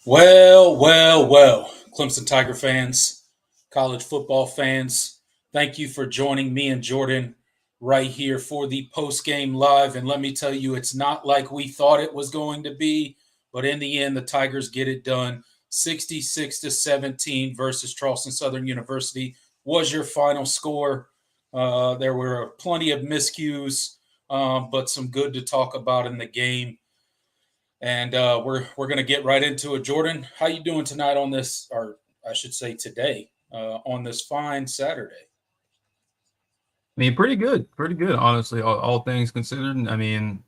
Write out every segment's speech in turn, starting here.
Well, Clemson Tiger fans, college football fans, thank you for joining me and Jordan right here for the post-game live. And let me tell you, it's not like we thought it was going to be, but in the end, the Tigers get it done. 66-17 versus Charleston Southern University was your final score. There were plenty of miscues, but some good to talk about in the game. And we're gonna get right into it. Jordan, how you doing tonight on this, or I should say today, on this fine Saturday? I mean, pretty good, honestly, all things considered. I mean,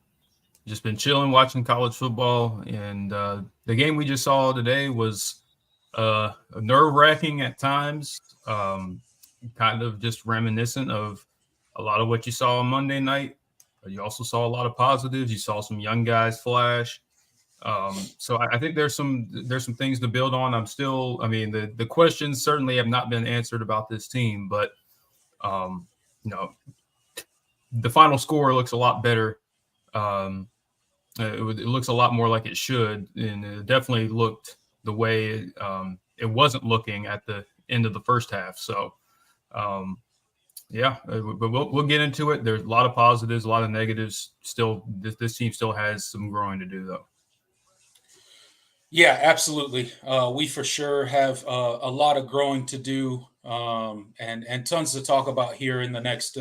just been chilling, watching college football, and the game we just saw today was nerve-wracking at times, kind of just reminiscent of a lot of what you saw on Monday night. You also saw a lot of positives. You saw some young guys flash. So I think there's some things to build on. I mean, the questions certainly have not been answered about this team, but um, you know, the final score looks a lot better. Um, it looks a lot more like it should, and it definitely looked the way it wasn't looking at the end of the first half. So, um, yeah, but we'll get into it. There's a lot of positives, a lot of negatives. Still, this team still has some growing to do, though. Yeah, absolutely. We for sure have a lot of growing to do, and tons to talk about here in the next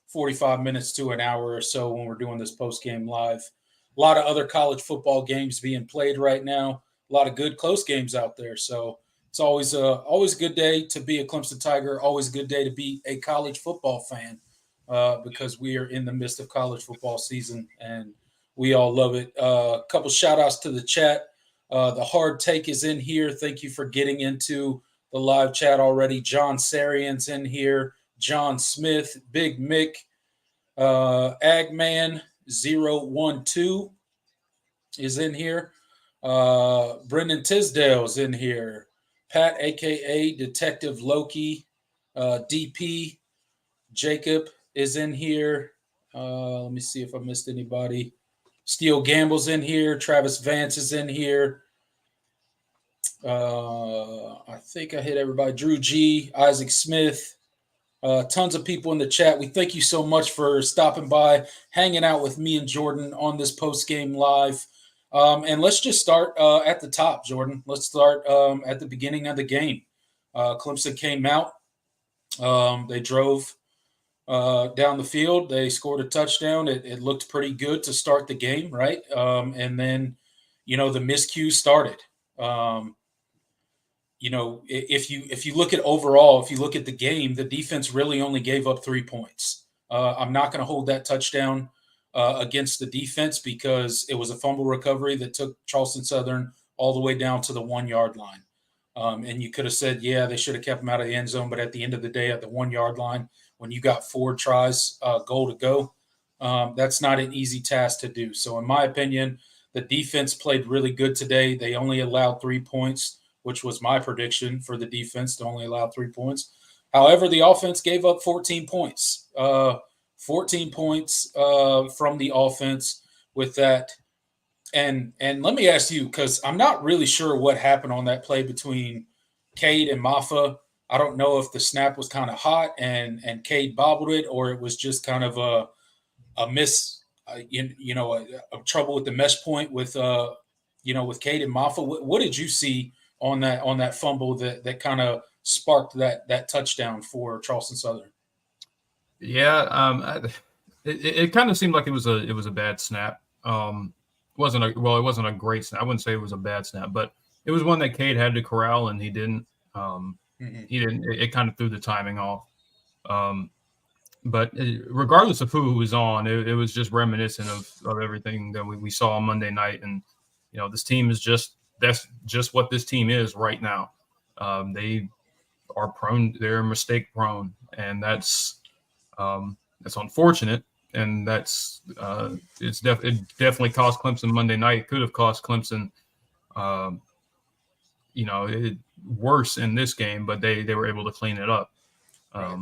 45 minutes to an hour or so when we're doing this post game live. A lot of other college football games being played right now. A lot of good close games out there. So it's always a good day to be a Clemson Tiger. Always a good day to be a college football fan, because we are in the midst of college football season and we all love it. A couple shout outs to the chat. The hard take is in here. Thank you for getting into the live chat already. John Sarian's in here. John Smith, Big Mick, Agman012 is in here. Brendan Tisdale's in here. Pat, aka Detective Loki, DP, Jacob is in here. Let me see if I missed anybody. Steele Gamble's in here. Travis Vance is in here. I think I hit everybody. Drew G, Isaac Smith, tons of people in the chat. We thank you so much for stopping by, hanging out with me and Jordan on this post game live. And let's just start at the top, Jordan. Let's start at the beginning of the game. Clemson came out. They drove down the field. They scored a touchdown. It looked pretty good to start the game, right? And then, the miscues started. If you look at overall, if you look at the game, the defense really only gave up 3 points. I'm not going to hold that touchdown against the defense because it was a fumble recovery that took Charleston Southern all the way down to the 1 yard line. And you could have said, yeah, they should have kept him out of the end zone. But at the end of the day, at the 1 yard line, when you got 4 tries, goal to go, that's not an easy task to do. So, in my opinion, the defense played really good today. They only allowed 3 points, which was my prediction for the defense to only allow 3 points. However, the offense gave up 14 points. 14 points from the offense with that. And let me ask you, because I'm not really sure what happened on that play between Cade and Maffa. I don't know if the snap was kind of hot and Cade bobbled it, or it was just kind of a miss, a trouble with the mesh point with with Cade and Maffa. What did you see on that fumble that kind of sparked that touchdown for Charleston Southern? Yeah, it kind of seemed like it was a bad snap. It wasn't a great snap. I wouldn't say it was a bad snap, but it was one that Cade had to corral and he didn't. Mm-hmm. He didn't. It kind of threw the timing off. But regardless of who was on, it was just reminiscent of everything that we saw on Monday night. And this team that's just what this team is right now. They are prone. They're mistake prone, and that's unfortunate. And it definitely cost Clemson Monday night. It could have cost Clemson, worse in this game, but they were able to clean it up. But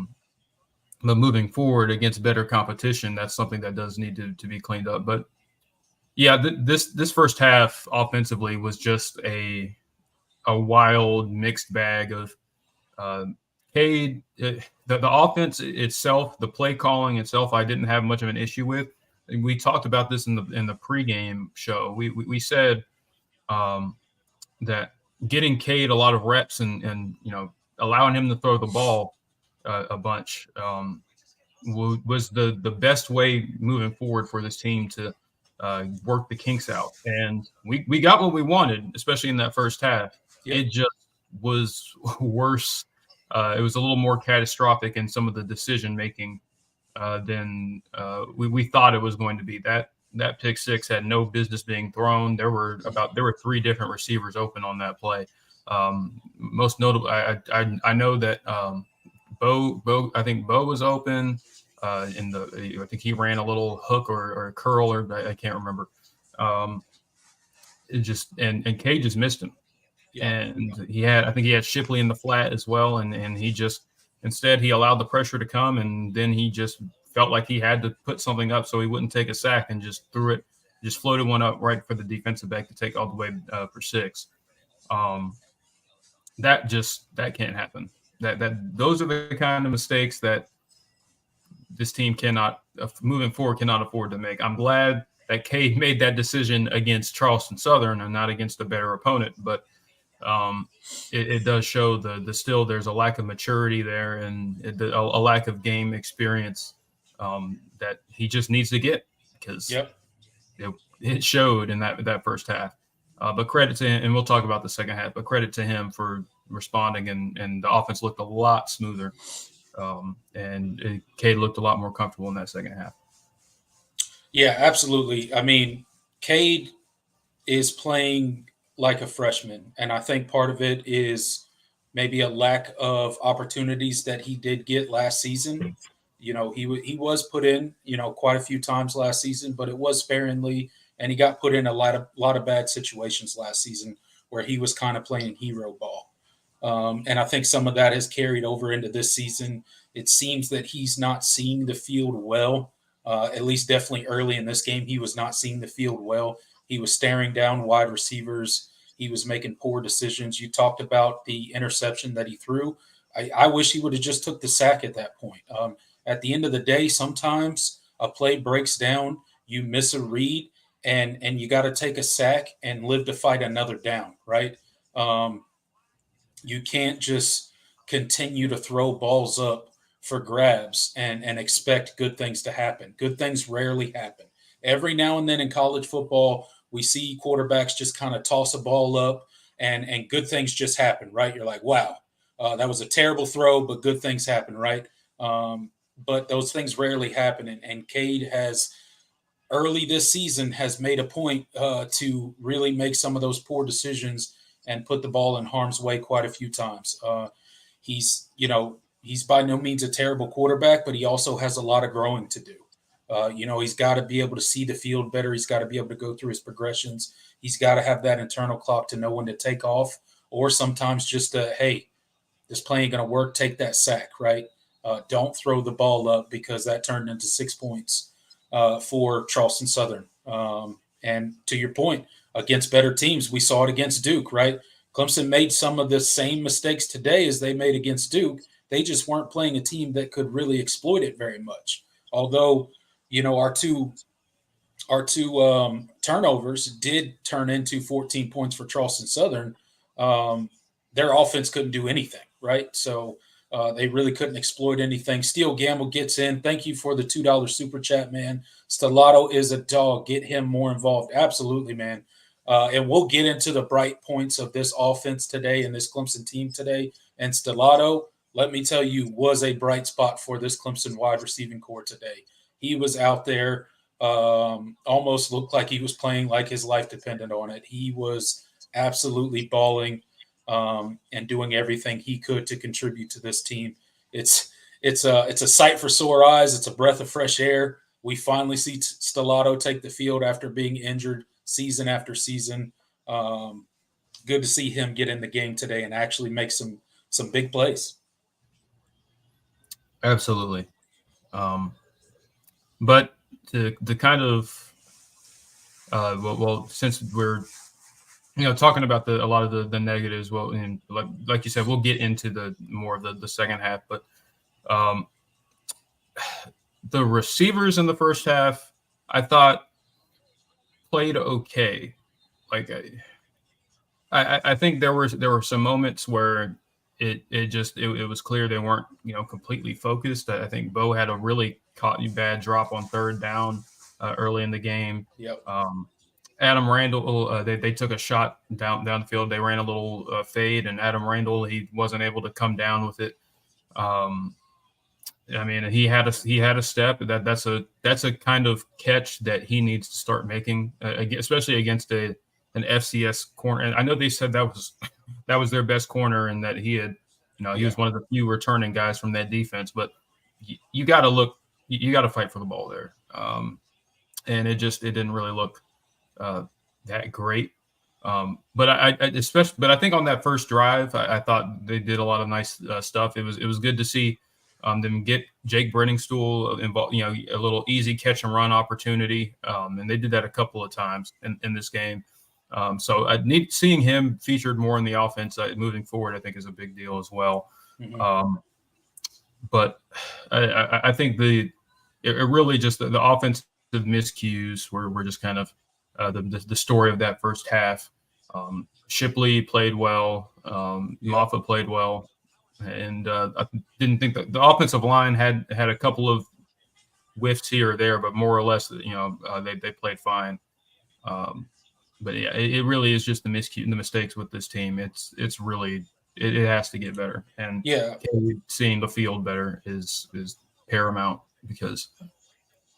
moving forward against better competition, that's something that does need to be cleaned up. But yeah, this first half offensively was just a a wild mixed bag of Cade. The offense itself, the play calling itself, I didn't have much of an issue with. And we talked about this in the pregame show. We said that getting Cade a lot of reps and allowing him to throw the ball a bunch was the best way moving forward for this team to work the kinks out. And we got what we wanted, especially in that first half. Yep. It just was worse. It was a little more catastrophic in some of the decision making than we thought it was going to be. That pick six had no business being thrown. There were three different receivers open on that play. Most notable, I know that Bo, I think Bo was open. I think he ran a little hook or a curl, or I can't remember. And Cade just missed him. Yeah. And I think he had Shipley in the flat as well. And he just, instead he allowed the pressure to come, and then he just felt like he had to put something up so he wouldn't take a sack, and just floated one up right for the defensive back to take all the way for 6. That can't happen. Those are the kind of mistakes that this team cannot, moving forward, cannot afford to make. I'm glad that Cade made that decision against Charleston Southern and not against a better opponent, but it does show still there's a lack of maturity there, and a lack of game experience that he just needs to get, because it showed in that first half. But credit to him, and we'll talk about the second half, but credit to him for responding, and the offense looked a lot smoother. And Cade looked a lot more comfortable in that second half. Yeah, absolutely. I mean, Cade is playing like a freshman, and I think part of it is maybe a lack of opportunities that he did get last season. You know, he was put in, quite a few times last season, but it was sparingly, and he got put in a lot of bad situations last season where he was kind of playing hero ball. And I think some of that has carried over into this season. It seems that he's not seeing the field well. At least definitely early in this game, he was not seeing the field well. He was staring down wide receivers. He was making poor decisions. You talked about the interception that he threw. I wish he would have just took the sack at that point. At the end of the day, sometimes a play breaks down, you miss a read, and you got to take a sack and live to fight another down, right? You can't just continue to throw balls up for grabs and expect good things to happen. Good things rarely happen. Every now and then in college football, we see quarterbacks just kind of toss a ball up and good things just happen, right? You're like, wow, that was a terrible throw, but good things happen, right? But those things rarely happen. And Cade has early this season has made a point to really make some of those poor decisions and put the ball in harm's way quite a few times. He's by no means a terrible quarterback, but he also has a lot of growing to do. He's got to be able to see the field better. He's got to be able to go through his progressions. He's got to have that internal clock to know when to take off, or sometimes just hey, this play ain't going to work. Take that sack, right? Don't throw the ball up, because that turned into 6 points for Charleston Southern. And to your point, against better teams, we saw it against Duke, right? Clemson made some of the same mistakes today as they made against Duke. They just weren't playing a team that could really exploit it very much. Although, our two turnovers did turn into 14 points for Charleston Southern. Their offense couldn't do anything, right? So they really couldn't exploit anything. Steel Gamble gets in. Thank you for the $2 super chat, man. Stellato is a dog. Get him more involved. Absolutely, man. And we'll get into the bright points of this offense today and this Clemson team today. And Stellato, let me tell you, was a bright spot for this Clemson wide receiving core today. He was out there, almost looked like he was playing like his life depended on it. He was absolutely balling and doing everything he could to contribute to this team. It's a sight for sore eyes. It's a breath of fresh air. We finally see Stellato take the field after being injured season after season. Good to see him get in the game today and actually make some big plays. Absolutely. But the kind of since we're talking about a lot of the negatives. Well, and like you said, we'll get into the more of the second half, but um, the receivers in the first half, I thought played okay. Like I think there were some moments where it was clear they weren't completely focused. I think Bo had a really bad drop on third down early in the game. Yep. Adam Randall, they took a shot down the field. They ran a little fade, and Adam Randall, he wasn't able to come down with it. I mean, he had a step that's a kind of catch that he needs to start making, especially against an FCS corner. And I know they said that was their best corner, and that he was one of the few returning guys from that defense. But you got to look, you got to fight for the ball there, and it didn't really look that great. But I think on that first drive, I thought they did a lot of nice stuff. It was good to see them get Jake Brenningstool involved, a little easy catch and run opportunity, and they did that a couple of times in this game. So seeing him featured more in the offense moving forward, I think, is a big deal as well. Mm-hmm. But I think it really just the offensive miscues were just kind of the story of that first half. Shipley played well. Moffitt played well. And I didn't think that the offensive line had a couple of whiffs here or there, but more or less, they played fine. But yeah, it really is just the mistakes with this team. It's really it has to get better. And seeing the field better is paramount, because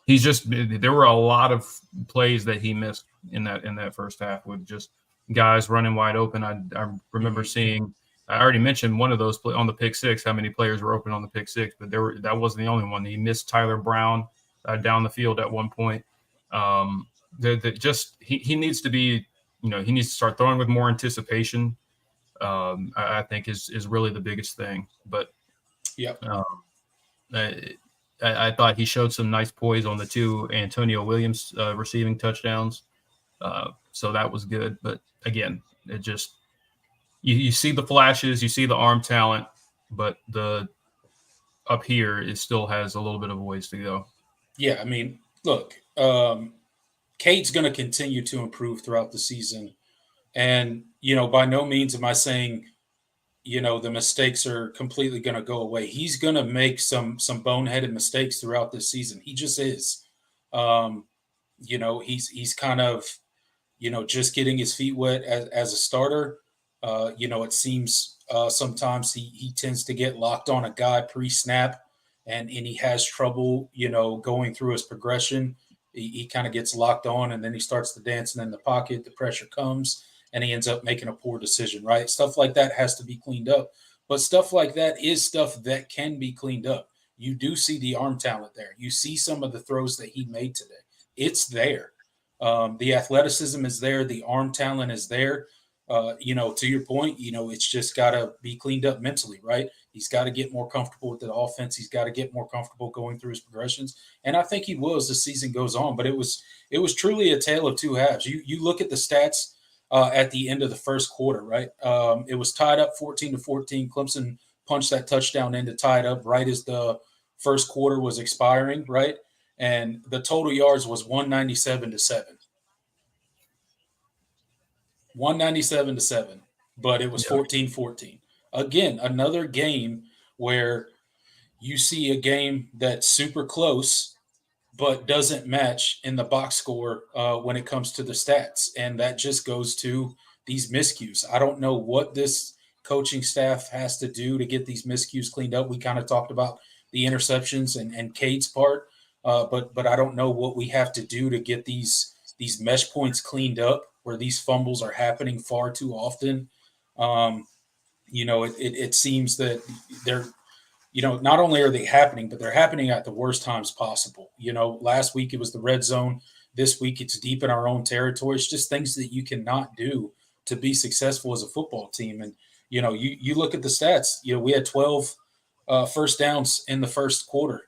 there were a lot of plays that he missed in that first half with just guys running wide open. I remember seeing. I already mentioned one of those on the pick six, how many players were open on the pick six, but that wasn't the only one. He missed Tyler Brown down the field at one point. He needs to be, he needs to start throwing with more anticipation. I think is really the biggest thing. But I thought he showed some nice poise on the two Antonio Williams receiving touchdowns. So that was good. But again, it just, you see the flashes, you see the arm talent, but up here it still has a little bit of a ways to go. Yeah, I mean, look, Cade's going to continue to improve throughout the season. And, by no means am I saying, the mistakes are completely going to go away. He's going to make some boneheaded mistakes throughout this season. He just is. He's kind of, just getting his feet wet as a starter. It seems sometimes he tends to get locked on a guy pre-snap, and he has trouble, going through his progression. He kind of gets locked on, and then he starts to dancing in the pocket. The pressure comes, and he ends up making a poor decision, right? Stuff like that has to be cleaned up. But stuff like that is stuff that can be cleaned up. You do see the arm talent there. You see some of the throws that he made today. It's there. The athleticism is there. The arm talent is there. To your point, it's just got to be cleaned up mentally, right? He's got to get more comfortable with the offense. He's got to get more comfortable going through his progressions. And I think he will as the season goes on. But it was truly a tale of two halves. You look at the stats at the end of the first quarter, right? It was tied up 14-14. Clemson punched that touchdown in to tie it up right as the first quarter was expiring, right? And the total yards was 197-7. 197-7, but it was 14-14. Again, another game where you see a game that's super close, but doesn't match in the box score when it comes to the stats. And that just goes to these miscues. I don't know what this coaching staff has to do to get these miscues cleaned up. We kind of talked about the interceptions and Cade's part, but I don't know what we have to do to get these mesh points cleaned up where these fumbles are happening far too often. It seems that they're, not only are they happening, but they're happening at the worst times possible. Last week it was the red zone. This week it's deep in our own territory. It's just things that you cannot do to be successful as a football team. And, you look at the stats, we had 12 first downs in the first quarter.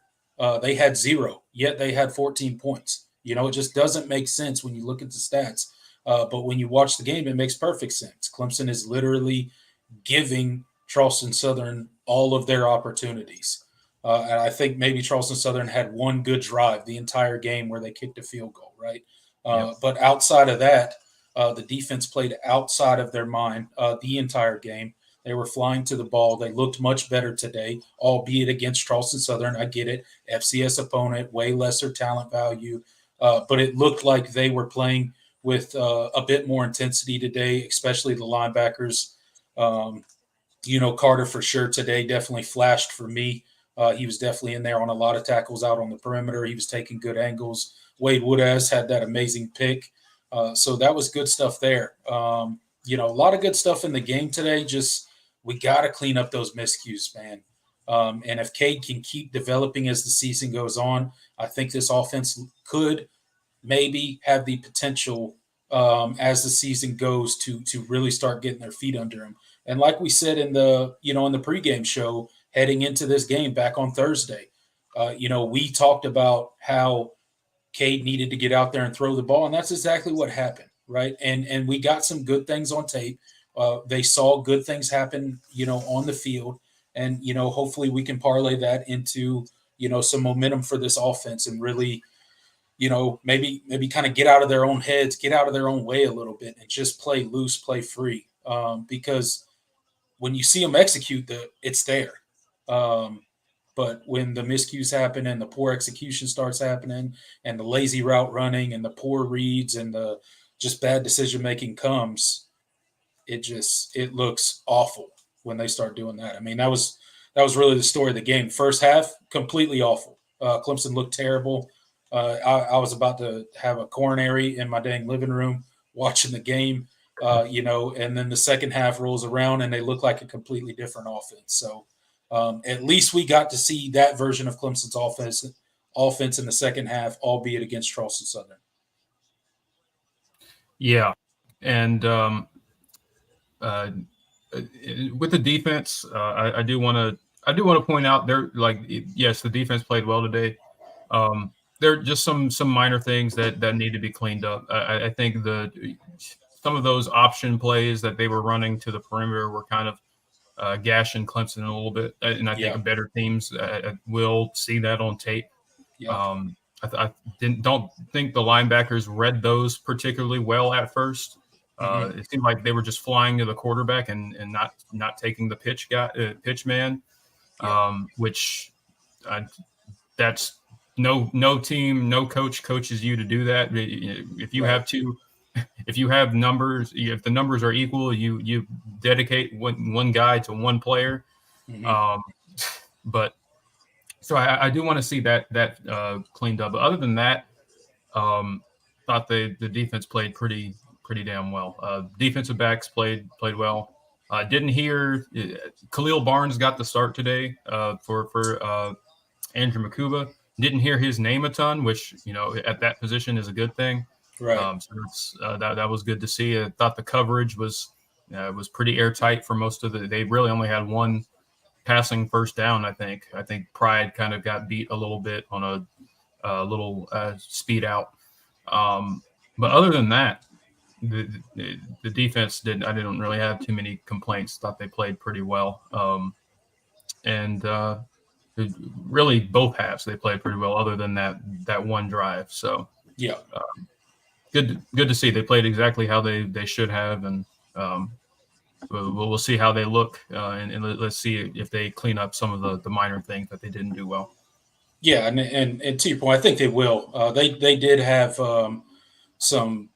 They had 0, yet they had 14 points. It just doesn't make sense when you look at the stats. But when you watch the game, it makes perfect sense. Clemson is literally giving Charleston Southern all of their opportunities. And I think maybe Charleston Southern had one good drive the entire game where they kicked a field goal, right? Yep. But outside of that, the defense played outside of their mind the entire game. They were flying to the ball. They looked much better today, albeit against Charleston Southern. I get it. FCS opponent, way lesser talent value. But it looked like they were playing with a bit more intensity today, especially the linebackers. Um, Carter for sure today definitely flashed for me. He was definitely in there on a lot of tackles out on the perimeter. He was taking good angles. Wade Woodaz had that amazing pick. So that was good stuff there. A lot of good stuff in the game today. Just we got to clean up those miscues, man. And if Cade can keep developing as the season goes on, I think this offense could maybe have the potential as the season goes to really start getting their feet under them. And like we said in the pregame show heading into this game back on Thursday, we talked about how Cade needed to get out there and throw the ball, and that's exactly what happened, right? And we got some good things on tape. They saw good things happen, on the field, and hopefully we can parlay that into some momentum for this offense and really maybe kind of get out of their own heads, get out of their own way a little bit, and just play loose, play free. Because when you see them execute, it's there. But when the miscues happen and the poor execution starts happening, and the lazy route running and the poor reads and the just bad decision making comes, it looks awful when they start doing that. I mean, that was really the story of the game. First half, completely awful. Clemson looked terrible. I was about to have a coronary in my dang living room watching the game, and then the second half rolls around and they look like a completely different offense. So at least we got to see that version of Clemson's offense in the second half, albeit against Charleston Southern. Yeah, and with the defense, I do want to point out yes, the defense played well today. There are just some minor things that need to be cleaned up. I think some of those option plays that they were running to the perimeter were kind of gashing Clemson a little bit, and I think better teams will see that on tape. Yeah. I don't think the linebackers read those particularly well at first. It seemed like they were just flying to the quarterback and not taking the pitch man, which that's no team, no coach coaches you to do that. If you have numbers, if the numbers are equal, you dedicate one guy to one player. But so I do want to see that cleaned up. But other than that, thought the defense played pretty damn well. Defensive backs played well. Didn't hear Khalil Barnes got the start today for Andrew Makuba. Didn't hear his name a ton, which at that position is a good thing. Right. So that was good to see. I thought the coverage was pretty airtight for most of they really only had one passing first down. I think Pride kind of got beat a little bit on a little speed out. But other than that, the defense I didn't really have too many complaints. Thought they played pretty well. And really both halves they played pretty well, other than that one drive. So yeah, good to see they played exactly how they should have, and we'll see how they look, and let's see if they clean up some of the minor things that they didn't do well. Yeah, and to your point, I think they will. They did have some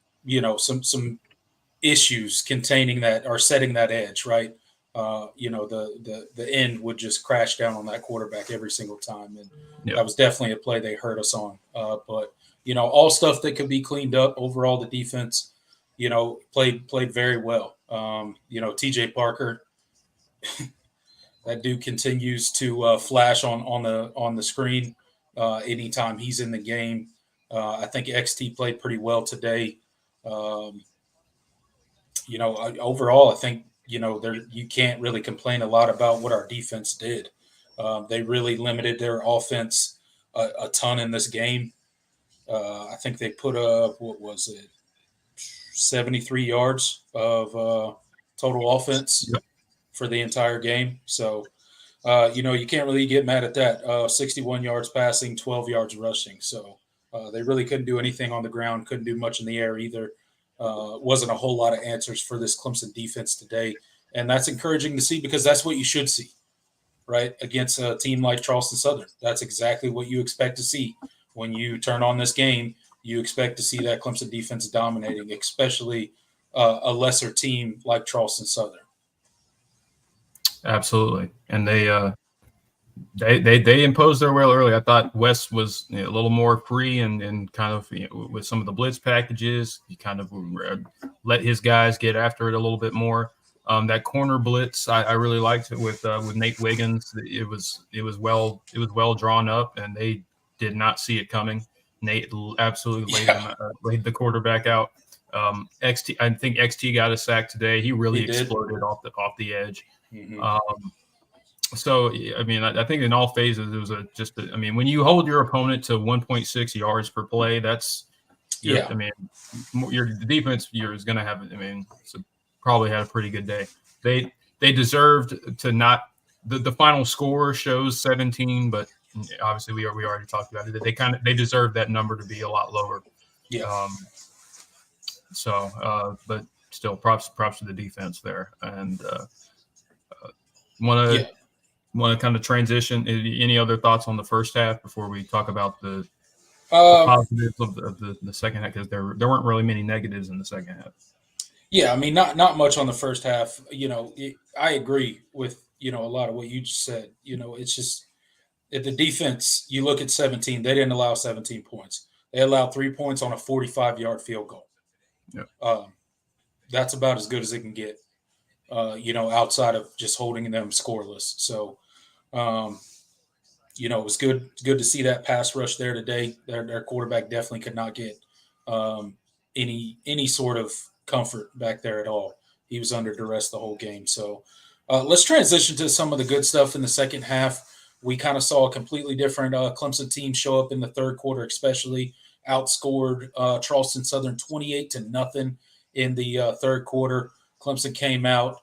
issues containing that or setting that edge, right? The end would just crash down on that quarterback every single time, and that was definitely a play they hurt us on. But all stuff that could be cleaned up. Overall, the defense, played very well. TJ Parker, that dude continues to flash on the screen anytime he's in the game. I think XT played pretty well today. Overall, I think you can't really complain a lot about what our defense did. They really limited their offense a ton in this game. I think they put up, what was it, 73 yards of total offense Yep. for the entire game. So, you can't really get mad at that. 61 yards passing, 12 yards rushing. So they really couldn't do anything on the ground, couldn't do much in the air either. Wasn't a whole lot of answers for this Clemson defense today. And that's encouraging to see because that's what you should see, right? Against a team like Charleston Southern. That's exactly what you expect to see when you turn on this game. You expect to see that Clemson defense dominating, especially a lesser team like Charleston Southern. Absolutely. And they imposed their will early. I thought West was a little more free and kind of with some of the blitz packages. He kind of let his guys get after it a little bit more. That corner blitz, I really liked it with Nate Wiggins. It was well drawn up, and they did not see it coming. Nate absolutely laid the quarterback out. XT, I think XT got a sack today. He really exploded off the edge. Mm-hmm. So, I mean, I think in all phases, it was when you hold your opponent to 1.6 yards per play, that's, I mean, the defense is going to have, probably had a pretty good day. They deserved to not, the final score shows 17, but obviously we already talked about it. They deserve that number to be a lot lower. Yeah. But still props to the defense there. And want to kind of transition. Any other thoughts on the first half before we talk about the positives of the second half? Because there weren't really many negatives in the second half. Yeah, I mean, not much on the first half. I agree with a lot of what you just said. It's just at the defense. You look at 17; they didn't allow 17 points. They allowed 3 points on a 45-yard field goal. Yeah. That's about as good as it can get. Outside of just holding them scoreless. So, it was good to see that pass rush there today. Their quarterback definitely could not get any sort of comfort back there at all. He was under duress the whole game. So let's transition to some of the good stuff in the second half. We kind of saw a completely different Clemson team show up in the third quarter, especially outscored Charleston Southern 28-0 in the third quarter. Clemson came out,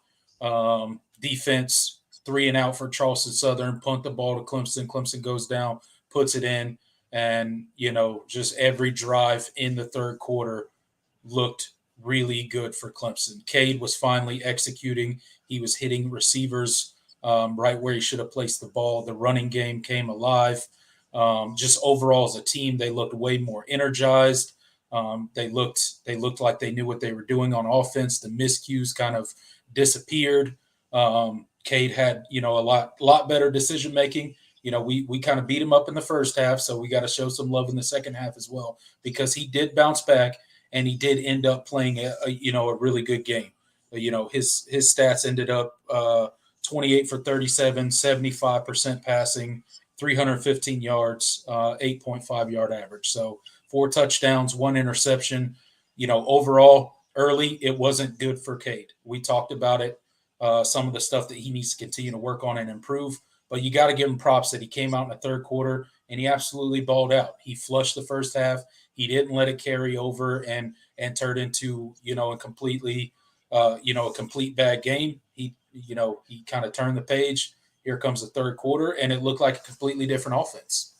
defense 3 and out for Charleston Southern, punt the ball to Clemson. Clemson goes down, puts it in, and just every drive in the third quarter looked really good for Clemson. Cade was finally executing. He was hitting receivers right where he should have placed the ball. The running game came alive. Just overall as a team, they looked way more energized. They looked like they knew what they were doing on offense. The miscues kind of disappeared. Cade had a lot better decision making. We kind of beat him up in the first half, so we got to show some love in the second half as well because he did bounce back and he did end up playing a really good game. His stats ended up 28 for 37, 75% passing, 315 yards, 8.5 yard average. So 4 touchdowns, 1 interception. Overall, early, it wasn't good for Cade. We talked about it, some of the stuff that he needs to continue to work on and improve. But you got to give him props that he came out in the third quarter and he absolutely balled out. He flushed the first half. He didn't let it carry over and turn into a completely a complete bad game. He kind of turned the page. Here comes the third quarter, and it looked like a completely different offense.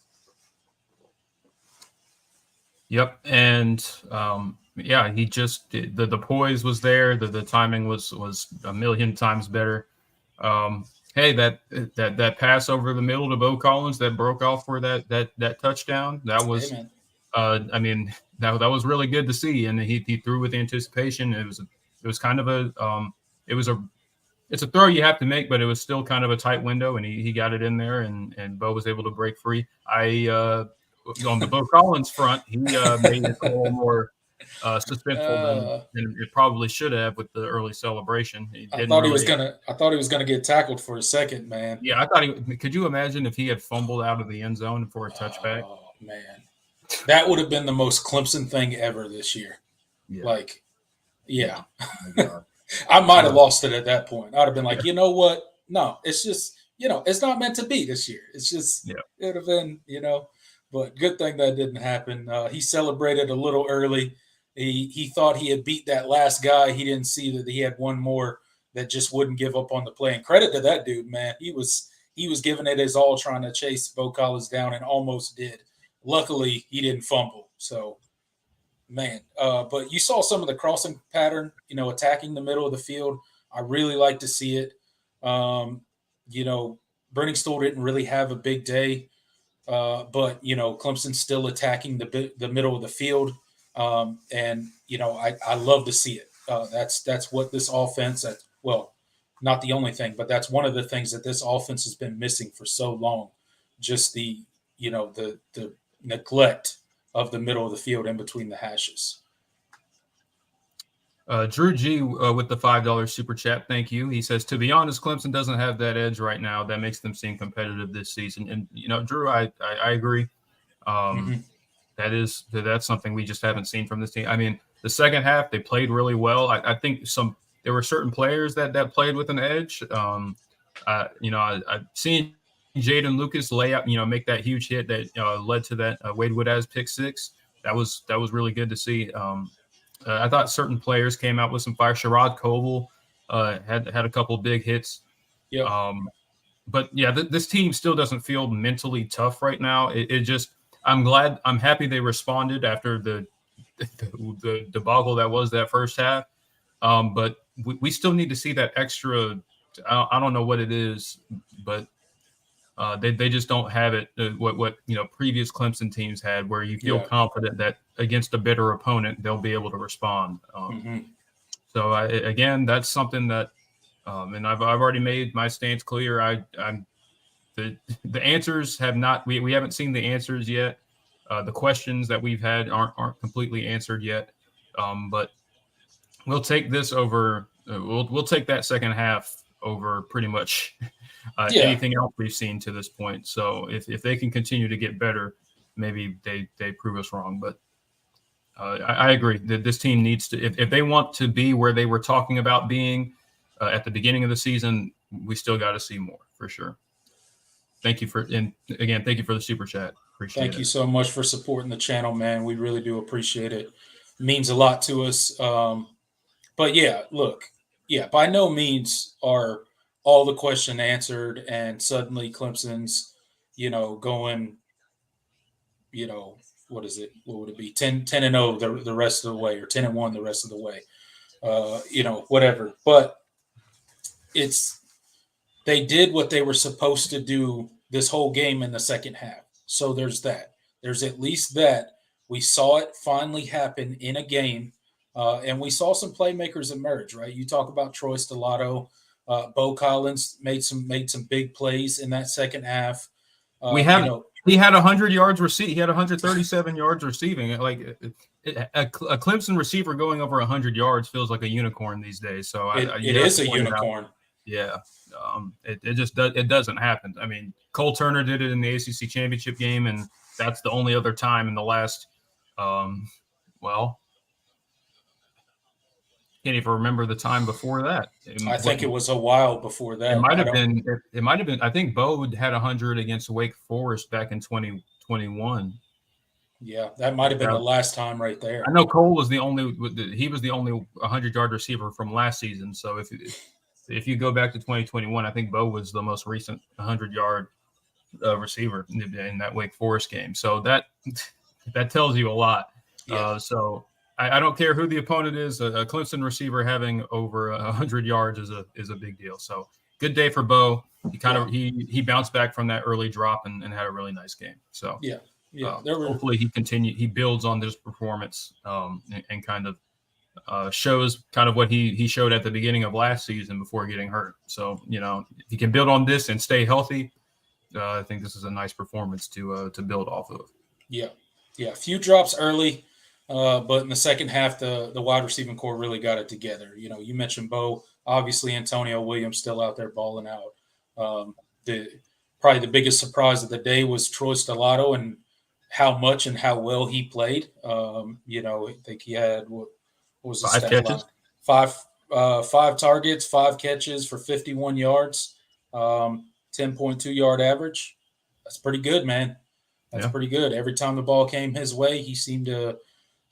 Yep, and he just the poise was there. The timing was a million times better. Hey, that pass over the middle to Bo Collins that broke off for that touchdown. That was, that was really good to see, and he threw with anticipation. It was kind of it's a throw you have to make, but it was still kind of a tight window, and he got it in there, and Bo was able to break free. On the Bo Collins front, he made it a little more suspenseful than it probably should have with the early celebration. I thought he was gonna get tackled for a second, man. Yeah, I thought could you imagine if he had fumbled out of the end zone for a touchback? Oh man, that would have been the most Clemson thing ever this year. Yeah. Oh, I might have lost it at that point. I'd have been like, you know what? No, it's just, it's not meant to be this year. It's just, it would have been, but good thing that didn't happen. He celebrated a little early. He thought he had beat that last guy. He didn't see that he had one more that just wouldn't give up on the play. And credit to that dude, man. He was giving it his all trying to chase Bo Collins down and almost did. Luckily, he didn't fumble. So, man. But you saw some of the crossing pattern, attacking the middle of the field. I really like to see it. Brenning Stool didn't really have a big day. But Clemson's still attacking the middle of the field, and I love to see it. That's what this offense. Not the only thing, but that's one of the things that this offense has been missing for so long. Just the neglect of the middle of the field in between the hashes. Drew G with the $5 super chat. Thank you. He says, to be honest, Clemson doesn't have that edge right now. That makes them seem competitive this season. And, Drew, I agree. That's something we just haven't seen from this team. I mean, the second half, they played really well. I think there were certain players that played with an edge. I've seen Jaden Lucas lay out, make that huge hit that led to that Wade Woodaz pick six. That was really good to see. I thought certain players came out with some fire. Sherrod Coble had a couple of big hits. Yeah. But yeah, this team still doesn't feel mentally tough right now. I'm happy they responded after the debacle that was that first half. But we still need to see that extra. I don't know what it is, but they just don't have it. What previous Clemson teams had, where you feel confident that against a better opponent they'll be able to respond. So again, that's something that, and I've already made my stance clear. The answers have not. We haven't seen the answers yet. The questions that we've had aren't completely answered yet. But we'll take this over. We'll take that second half over pretty much anything else we've seen to this point. So if they can continue to get better, maybe they prove us wrong. But I agree that this team needs to, if they want to be where they were talking about being at the beginning of the season, we still got to see more for sure. Thank you for the super chat. Appreciate it. Thank you so much for supporting the channel, man. We really do appreciate it. It means a lot to us. But yeah, look, by no means are all the questions answered, and suddenly Clemson's, going, what is it? What would it be? 10-0 the rest of the way, or 10-1 the rest of the way. Whatever. But they did what they were supposed to do this whole game in the second half. So there's that. There's at least that. We saw it finally happen in a game, and we saw some playmakers emerge, right? You talk about Troy Stellato. Bo Collins made some big plays in that second half. He had 100 yards receiving. He had 137 yards receiving. Like a Clemson receiver going over 100 yards feels like a unicorn these days. So it is a unicorn. Yeah, it doesn't happen. I mean, Cole Turner did it in the ACC championship game, and that's the only other time in the last. Can't even remember the time before that. I think it was a while before that. It might have been. It might have been. I think Bo had 100 against Wake Forest back in 2021. Yeah, that might have been the last time right there. I know Cole was the only 100-yard receiver from last season. So if you go back to 2021, I think Bo was the most recent 100-yard receiver in that Wake Forest game. So that tells you a lot. Yeah. So I don't care who the opponent is. A Clemson receiver having over 100 yards is a big deal. So good day for Bo. He bounced back from that early drop and had a really nice game. So hopefully he builds on this performance and kind of shows kind of what he showed at the beginning of last season before getting hurt. So if he can build on this and stay healthy, I think this is a nice performance to build off of. Yeah, a few drops early. But in the second half, the wide receiving core really got it together. You mentioned Bo. Obviously, Antonio Williams still out there balling out. Probably the biggest surprise of the day was Troy Stellato and how much and how well he played. I think he had what was the 5 catches, line? 5 targets, 5 catches for 51 yards, 10.2 yard average. That's pretty good, man. That's pretty good. Every time the ball came his way, he seemed to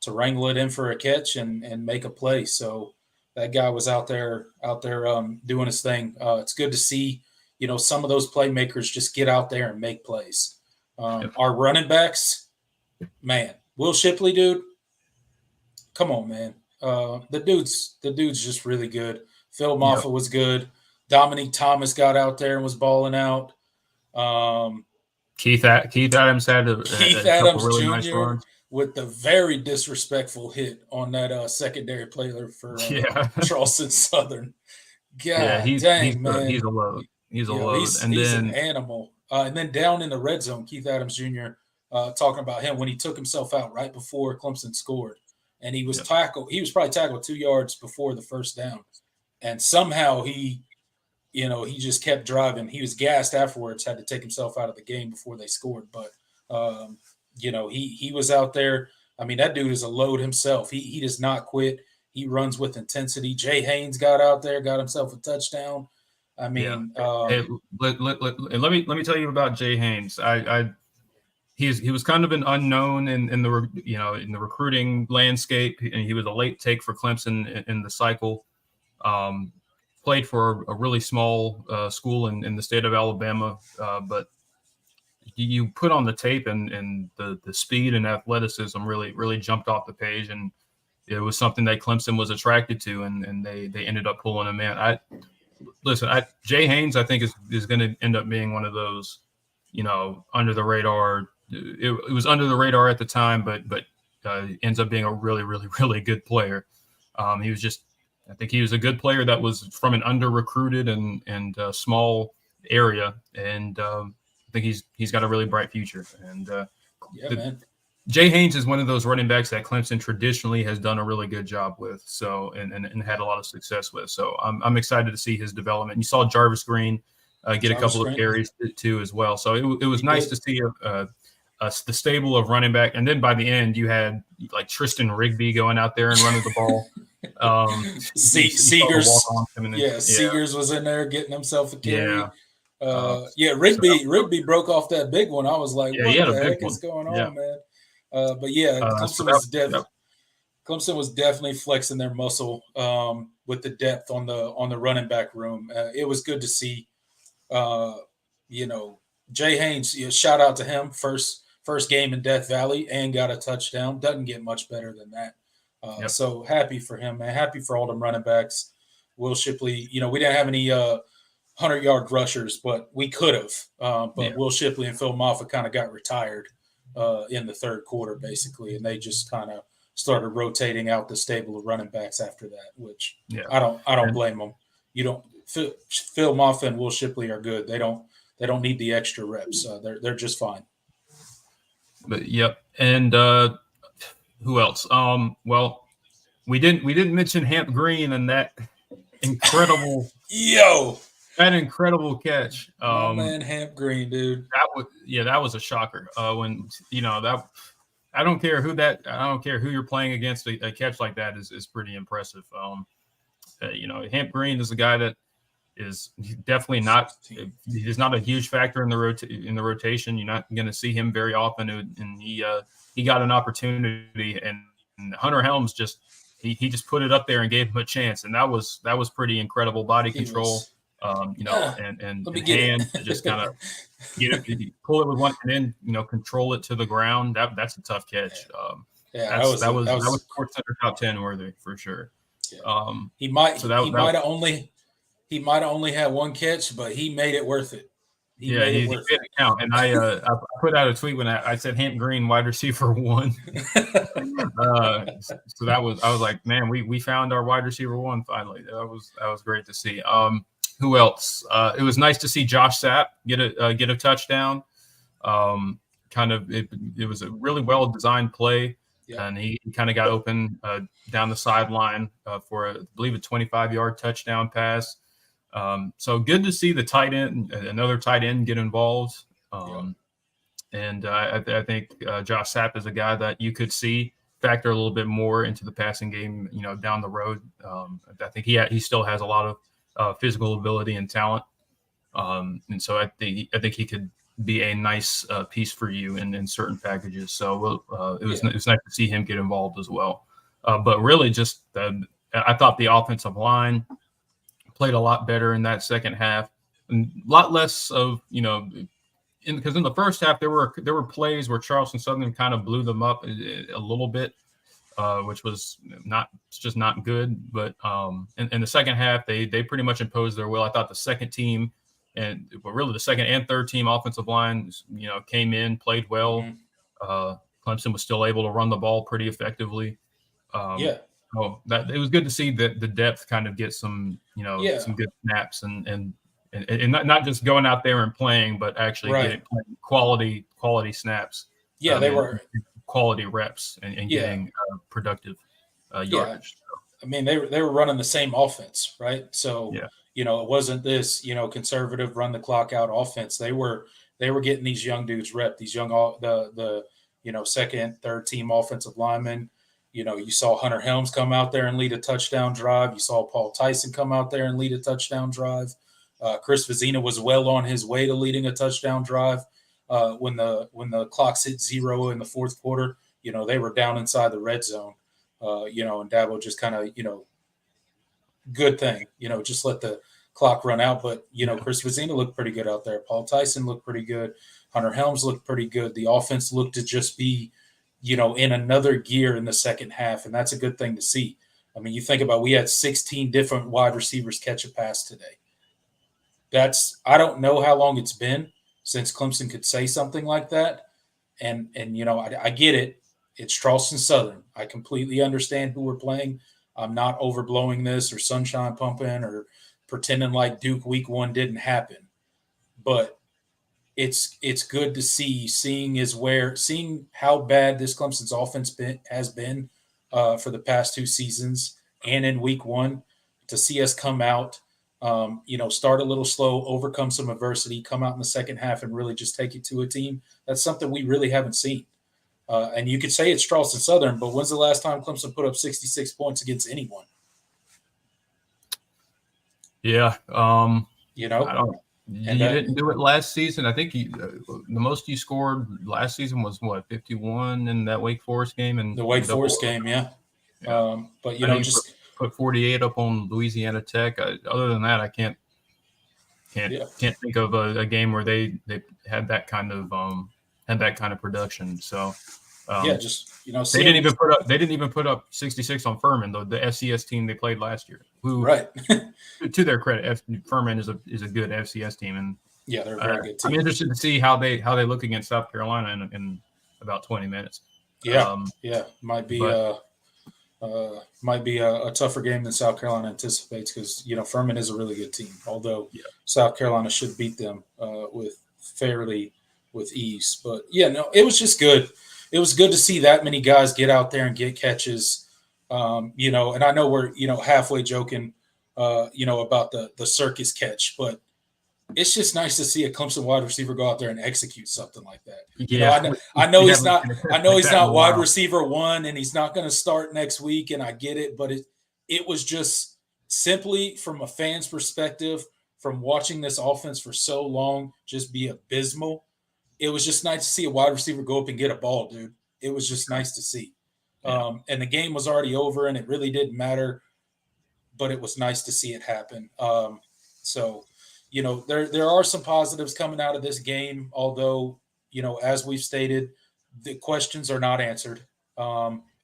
wrangle it in for a catch and make a play. So that guy was out there doing his thing. It's good to see, some of those playmakers just get out there and make plays. Our running backs, man, Will Shipley, dude, come on, man. The dude's just really good. Phil Moffitt was good. Dominique Thomas got out there and was balling out. Keith Adams had a couple really Jr. nice runs with the very disrespectful hit on that secondary player for Charleston Southern. God he's man. He's a load. He's a load. He's an animal. And then down in the red zone, Keith Adams Jr. Talking about him when he took himself out right before Clemson scored. And he was tackled. He was probably tackled 2 yards before the first down. And somehow he just kept driving. He was gassed afterwards, had to take himself out of the game before they scored. But, he was out there. I mean, that dude is a load himself. He does not quit. He runs with intensity. Jay Haynes got out there, got himself a touchdown. I mean, let me tell you about Jay Haynes. He was kind of an unknown in the recruiting landscape, and he was a late take for Clemson in the cycle. Played for a really small school in the state of Alabama, but you put on the tape and the speed and athleticism really jumped off the page, and it was something that Clemson was attracted to, and they ended up pulling him in. Jay Haynes, I think is going to end up being one of those, under the radar. It was under the radar at the time, but ends up being a really, really, really good player. I think he was a good player that was from an under-recruited and small area, and I think he's got a really bright future. And man. Jay Haynes is one of those running backs that Clemson traditionally has done a really good job with, and had a lot of success with. So I'm excited to see his development. You saw Jarvis Green get a couple of carries too as well. So it was nice to see the stable of running back, and then by the end you had like Tristan Rigby going out there and running the ball. Seegers was in there getting himself a carry. Rigby broke off that big one. I was like, what the heck is going on, man? Clemson was definitely flexing their muscle with the depth on the running back room. It was good to see. Jay Haynes, shout out to him, first game in Death Valley, and got a touchdown. Doesn't get much better than that. So happy for him, man. Happy for all them running backs. Will Shipley, we didn't have any 100-yard rushers, but we could have. Will Shipley and Phil Moffitt kind of got retired in the third quarter, basically, and they just kind of started rotating out the stable of running backs after that, which I don't blame them. Phil Moffitt and Will Shipley are good. They don't need the extra reps. They're just fine. But and who else? Well, we didn't mention Hamp Green and that incredible that incredible catch. Man, Hamp Green, dude. That was a shocker. When that I don't care who you're playing against, a catch like that is pretty impressive. Hamp Green is a guy that is definitely not. He's not a huge factor in the rotation. You're not going to see him very often, and he got an opportunity, and Hunter Helms just put it up there and gave him a chance, and that was pretty incredible body control. And hand to just kind of pull it with one and then control it to the ground. That's a tough catch. That was Sports Center top 10 worthy for sure. He might have only had one catch, but he made it worth it. He made it count. And I put out a tweet when I said Hamp Green wide receiver 1. So I was like, man, we found our wide receiver 1 finally. That was great to see. Who else? It was nice to see Josh Sapp get a touchdown. It was a really well designed play, and he kind of got open down the sideline for I believe a 25-yard touchdown pass. So good to see another tight end get involved. And I think Josh Sapp is a guy that you could see factor a little bit more into the passing game, down the road. I think he still has a lot of physical ability and talent, and so I think he could be a nice piece for you in certain packages. So it was nice to see him get involved as well. But really, just I thought the offensive line played a lot better in that second half, and a lot less of because in the first half there were plays where Charleston Southern kind of blew them up a little bit, which was just not good. But in the second half, they pretty much imposed their will. I thought the second team but really the second and third team offensive lines, came in, played well. Mm-hmm. Clemson was still able to run the ball pretty effectively. So that it was good to see the depth kind of get some some good snaps and not just going out there and playing, but actually getting quality snaps. Yeah, they were quality reps and getting productive yardage. I mean, they were running the same offense, right? So it wasn't this conservative run the clock out offense. They were getting these young dudes rep, these young the second, third team offensive linemen. You saw Hunter Helms come out there and lead a touchdown drive. You saw Paul Tyson come out there and lead a touchdown drive. Chris Vizina was well on his way to leading a touchdown drive. When the clocks hit 0 in the fourth quarter, they were down inside the red zone. And Dabo just kind of, good thing, just let the clock run out. But, Chris Vizina looked pretty good out there. Paul Tyson looked pretty good. Hunter Helms looked pretty good. The offense looked to just be, in another gear in the second half. And that's a good thing to see. I mean, you think about, we had 16 different wide receivers catch a pass today. I don't know how long it's been since Clemson could say something like that. And I get it. It's Charleston Southern. I completely understand who we're playing. I'm not overblowing this or sunshine pumping or pretending like Duke week 1 didn't happen. But it's good to seeing how bad this Clemson's offense has been for the past 2 seasons and in week 1 to see us come out, start a little slow, overcome some adversity, come out in the second half and really just take it to a team. That's something we really haven't seen. And you could say it's Charleston Southern, but when's the last time Clemson put up 66 points against anyone? Yeah. I don't. You didn't do it last season. I think the most you scored last season was 51 in that Wake Forest game, and the Wake Forest game, yeah. But just put 48 up on Louisiana Tech. Other than that, I can't think of a game where they had that kind of production. So they didn't even put up 66 on Furman, the FCS team they played last year. Who, to their credit, Furman is a good FCS team, and they're a very good team. I'm interested to see how they look against South Carolina in about 20 minutes. Might be a tougher game than South Carolina anticipates because Furman is a really good team. Although South Carolina should beat them with ease. But it was just good. It was good to see that many guys get out there and get catches. And I know we're halfway joking, about the circus catch, but it's just nice to see a Clemson wide receiver go out there and execute something like that. I know he's not wide receiver 1 and he's not going to start next week, and I get it, but it was just simply from a fan's perspective, from watching this offense for so long just be abysmal. It was just nice to see a wide receiver go up and get a ball, dude. It was just nice to see. And the game was already over, and it really didn't matter, but it was nice to see it happen. There are some positives coming out of this game, although, as we've stated, the questions are not answered.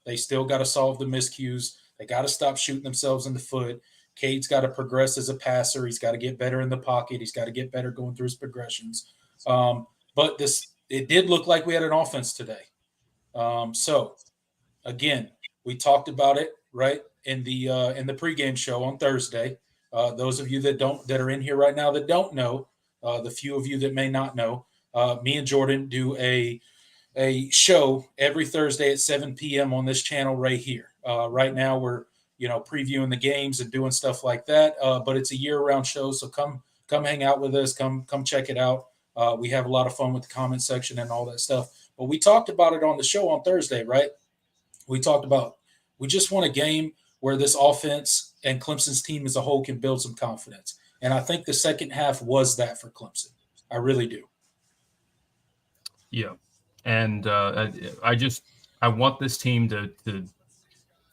They still got to solve the miscues. They got to stop shooting themselves in the foot. Cade's got to progress as a passer. He's got to get better in the pocket. He's got to get better going through his progressions. But it did look like we had an offense today. So again, we talked about it right in the pregame show on Thursday. Those of you that are in here right now that don't know, the few of you that may not know, me and Jordan do a show every Thursday at 7 p.m. on this channel right here. Right now we're previewing the games and doing stuff like that. But it's a year-round show, so come hang out with us. Come check it out. We have a lot of fun with the comment section and all that stuff. But we talked about it on the show on Thursday, right? We talked about we just want a game where this offense and Clemson's team as a whole can build some confidence. And I think the second half was that for Clemson. I really do. Yeah, and I want this team to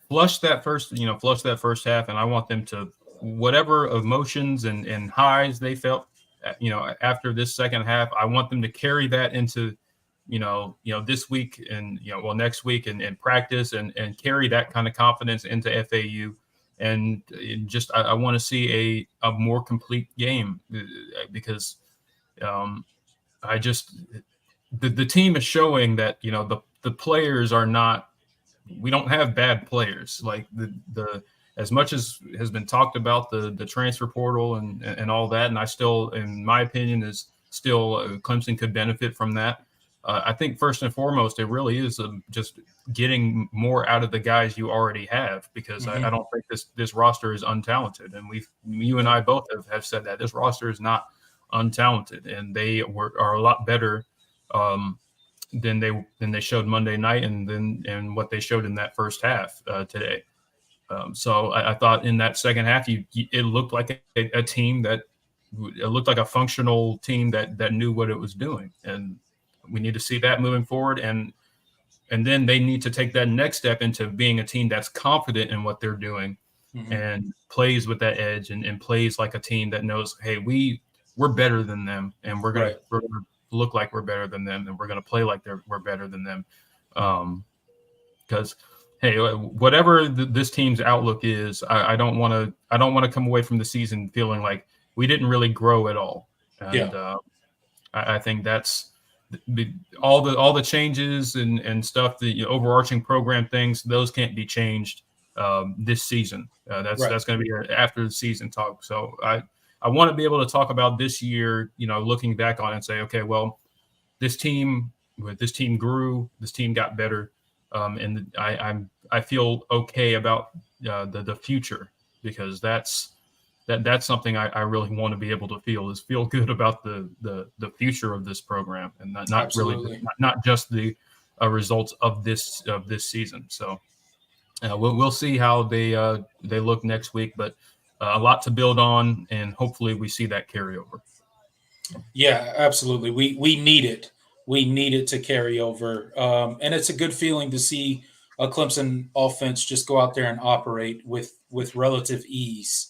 flush that first half, and I want them to, whatever emotions and highs they felt, after this second half, I want them to carry that into, this week and, next week and practice and carry that kind of confidence into FAU. And just, I want to see a more complete game, because I just, the team is showing that, the players are not, we don't have bad players. Like the as much as has been talked about the transfer portal and all that, and I still, in my opinion, is still Clemson could benefit from that. I think first and foremost, it really is just getting more out of the guys you already have, because I don't think this roster is untalented, and you and I both have said that this roster is not untalented, and they are a lot better. Than they showed Monday night, and what they showed in that first half today. So I thought in that second half, it looked like a team that it looked like a functional team that knew what it was doing, and we need to see that moving forward. And then they need to take that next step into being a team that's confident in what they're doing and plays with that edge and plays like a team that knows, hey, we're better than them, and we're gonna look like we're better than them, and we're going to play like we're better than them. Because hey, whatever this team's outlook is, I don't want to come away from the season feeling like we didn't really grow at all. And I think that's all the changes and stuff, the overarching program things, those can't be changed this season. That's going to be after the season talk. So I want to be able to talk about this year, looking back on it and say, okay, well, this team grew, this team got better, and I feel okay about the future, because that's something I really want to be able to feel good about the future of this program, and not really not just the results of this season. So we'll see how they look next week, but a lot to build on, and hopefully we see that carryover. Yeah, absolutely. We need it. We need it to carry over, and it's a good feeling to see a Clemson offense just go out there and operate with relative ease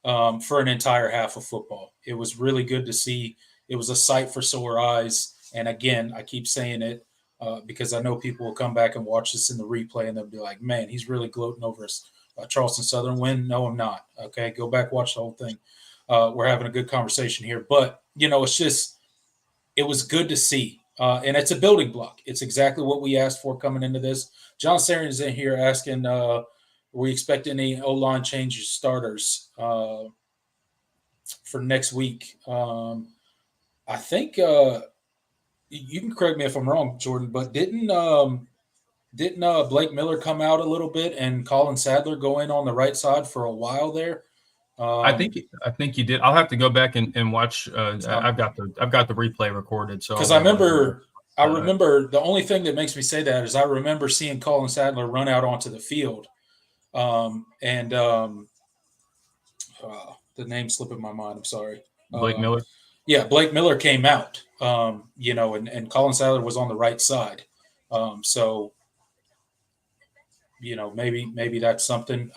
for an entire half of football. It was really good to see. It was a sight for sore eyes. And again, I keep saying it because I know people will come back and watch this in the replay and they'll be like, "Man, he's really gloating over us." Charleston Southern win? No, I'm not. Okay, go back, watch the whole thing. We're having a good conversation here, but it's just, it was good to see, and it's a building block. It's exactly what we asked for coming into this. John Sarian is in here asking, we expect any O-line changes, starters for next week. I think you can correct me if I'm wrong, Jordan, but didn't Blake Miller come out a little bit and Colin Sadler go in on the right side for a while there? I think you did. I'll have to go back and watch. I've got the replay recorded. So because I remember the only thing that makes me say that is I remember seeing Colin Sadler run out onto the field, and the name slipping my mind. I'm sorry. Blake Miller. Yeah, Blake Miller came out. And Colin Sadler was on the right side. So maybe that's something.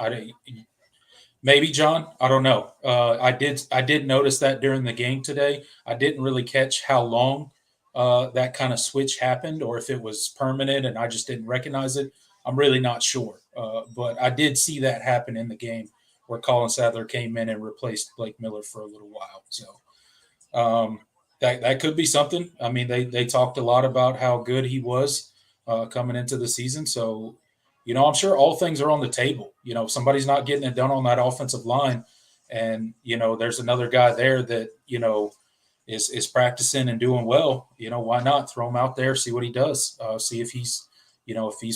Maybe, John, I don't know. I did notice that during the game today. I didn't really catch how long that kind of switch happened, or if it was permanent and I just didn't recognize it. I'm really not sure. But I did see that happen in the game where Colin Sadler came in and replaced Blake Miller for a little while. So that could be something. I mean, they talked a lot about how good he was coming into the season. So I'm sure all things are on the table. If somebody's not getting it done on that offensive line, and there's another guy there that is practicing and doing well, why not throw him out there, see what he does, see if he's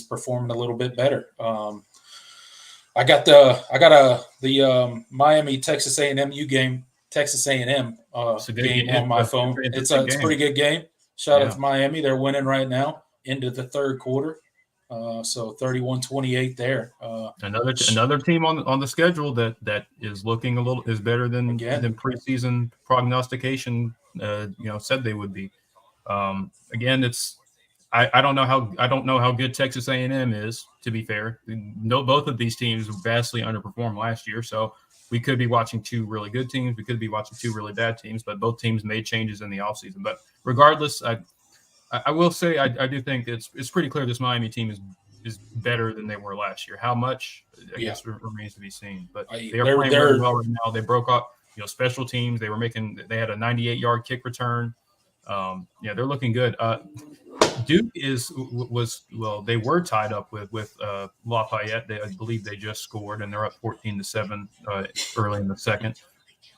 performing a little bit better. I got the Miami Texas A&M game game on my phone. It's a pretty good game. Shout out to Miami. They're winning right now into the third quarter. So 31-28 there. Another team on the schedule that is looking is better than preseason prognostication said they would be. Again, I don't know how good Texas A&M is. To be fair, no, both of these teams vastly underperformed last year, so we could be watching two really good teams. We could be watching two really bad teams, but both teams made changes in the offseason. But regardless, I will say I do think it's pretty clear this Miami team is better than they were last year. How much, I guess, remains to be seen. But they are playing really well right now. They broke up, special teams. They had a 98-yard kick return. They're looking good. Duke they were tied up with Lafayette. I believe they just scored, and they're up 14-7 early in the second.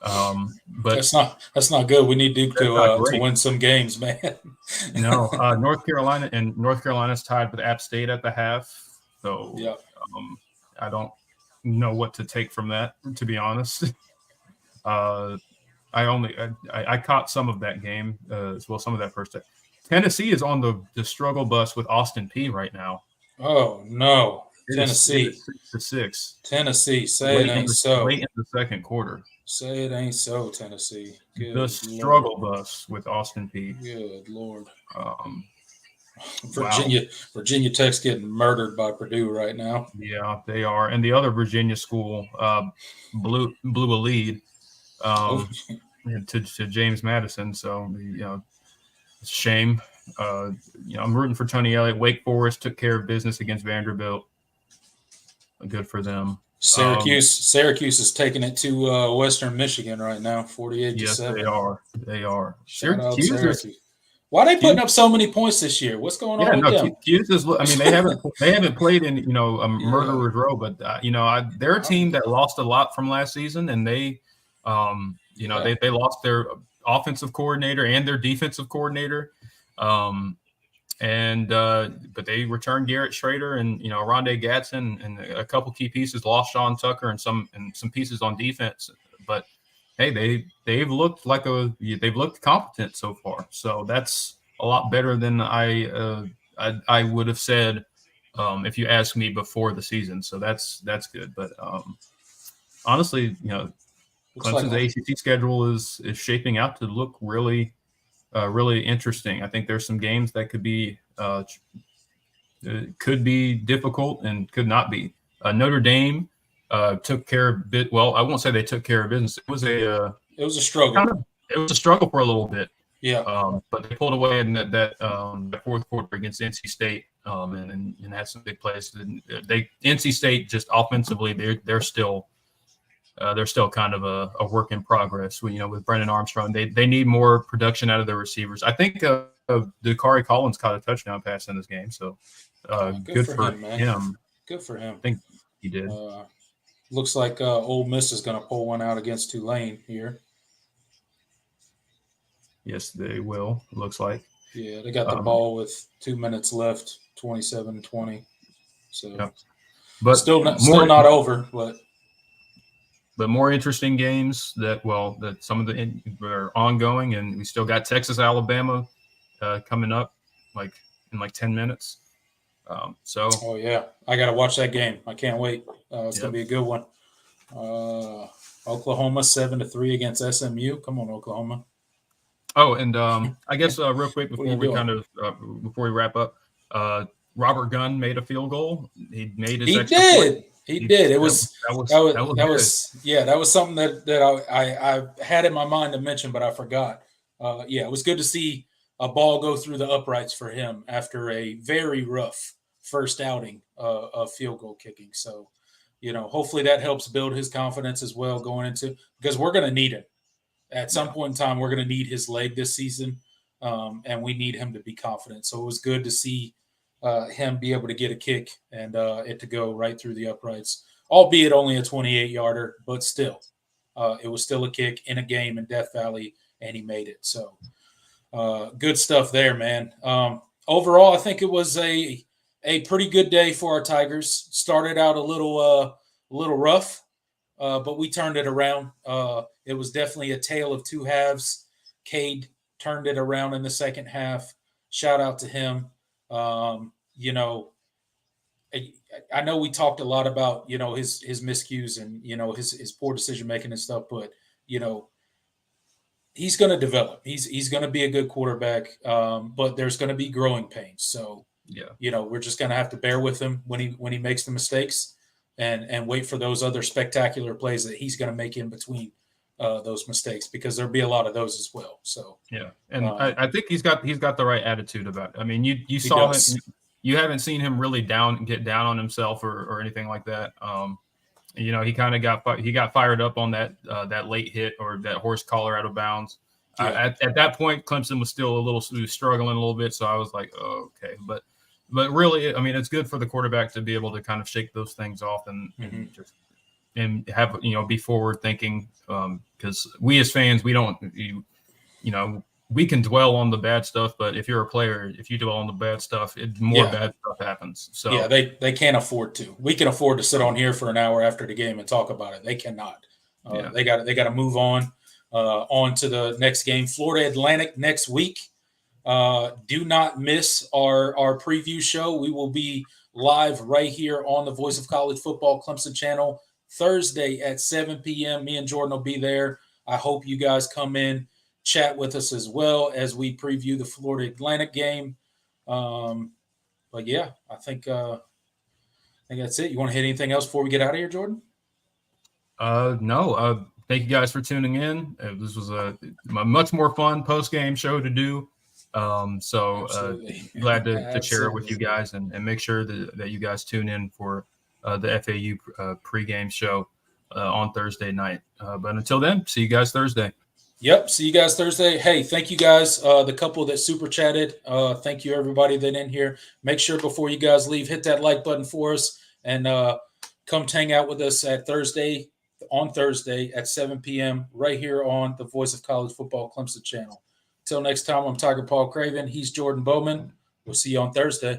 But that's not good. We need Duke to win some games, man. No, North Carolina's tied with App State at the half. So I don't know what to take from that, to be honest. I caught some of that game as well, some of that first day. Tennessee is on the struggle bus with Austin Peay right now. Oh no, Tennessee 6-6. Tennessee, say it ain't so. Late in the second quarter. Say it ain't so, Tennessee. Good the struggle bus with Austin Peay. Good Lord. Wow. Virginia Tech's getting murdered by Purdue right now. Yeah, they are. And the other Virginia school blew a lead to James Madison. So, it's a shame. I'm rooting for Tony Elliott. Wake Forest took care of business against Vanderbilt. Good for them. Syracuse is taking it to Western Michigan right now, 48-7. Yes, they are. Syracuse. Why are they putting up so many points this year? What's going on with them? They haven't played in a murderer's row, but they're a team that lost a lot from last season, and they lost their offensive coordinator and their defensive coordinator. But they returned Garrett Schrader and Rondé Gadsden and a couple key pieces. Lost Sean Tucker and some pieces on defense. But hey, they've looked competent so far. So that's a lot better than I would have said if you asked me before the season. So that's good. But honestly, Clemson's ACC schedule is shaping out to look really interesting. I think there's some games that could be difficult and could not be. Notre Dame took care of it. Well, I won't say they took care of business. It was a struggle. It was a struggle for a little bit. Yeah. But they pulled away in that fourth quarter against NC State and had some big plays. NC State just offensively they're still kind of a work in progress. With Brennan Armstrong, they need more production out of their receivers. I think Dakari Collins caught a touchdown pass in this game, so good for him, man. Good for him. I think he did. Looks like Ole Miss is going to pull one out against Tulane here. Yes, they will. It looks like. Yeah, they got the ball with 2 minutes left, 27-20. So, but still not over, but. But more interesting games that some of the are ongoing, and we still got Texas, Alabama coming up in 10 minutes. Oh yeah, I got to watch that game. I can't wait. It's going to be a good one. Oklahoma 7-3 against SMU. Come on, Oklahoma. Oh, and I guess real quick before we wrap up, Robert Gunn made a field goal. He made his extra point. He did. That was something that I had in my mind to mention, but I forgot. It was good to see a ball go through the uprights for him after a very rough first outing of field goal kicking. So, hopefully that helps build his confidence as well going into, because we're going to need him. At some point in time, we're going to need his leg this season, and we need him to be confident. So it was good to see him be able to get a kick and it to go right through the uprights, albeit only a 28-yarder, but still, it was still a kick in a game in Death Valley, and he made it. So good stuff there, man. Overall, I think it was a pretty good day for our Tigers. Started out a little rough, but we turned it around. It was definitely a tale of two halves. Cade turned it around in the second half. Shout out to him. I know we talked a lot about, his miscues and, his poor decision making and stuff, but, he's going to develop. He's going to be a good quarterback, but there's going to be growing pains. So Yeah. we're just going to have to bear with him when he makes the mistakes, and wait for those other spectacular plays that he's going to make in between those mistakes, because there'll be a lot of those as well. So yeah, and I think he's got the right attitude about it. I mean, you saw him. You haven't seen him really get down on himself or anything like that. He kind of got fired up on that late hit or that horse collar out of bounds. Yeah. At that point, Clemson was still struggling a little bit, so I was like, oh, okay, but really, I mean, it's good for the quarterback to be able to kind of shake those things off and just have be forward thinking, because we as fans, we don't we can dwell on the bad stuff, but if you're a player, if you dwell on the bad stuff, more bad stuff happens. So yeah, they can't afford to. We can afford to sit on here for an hour after the game and talk about it. They cannot. They got to move on to the next game. Florida Atlantic next week. Do not miss our preview show. We will be live right here on the Voice of College Football Clemson channel Thursday at 7 p.m. Me and Jordan will be there. I hope you guys come in, chat with us as well as we preview the Florida Atlantic game. But yeah, I think that's it. You want to hit anything else before we get out of here, Jordan? No. Thank you guys for tuning in. This was a much more fun post-game show to do. So glad to share it with you guys and make sure that you guys tune in for the FAU pregame show on Thursday night. But until then, see you guys Thursday. Yep. See you guys Thursday. Hey, thank you guys. The couple that super chatted. Thank you everybody that in here. Make sure before you guys leave, hit that like button for us and come hang out with us on Thursday at 7 p.m. right here on the Voice of College Football Clemson channel. Until next time, I'm Tiger Paul Craven. He's Jordan Bowman. We'll see you on Thursday.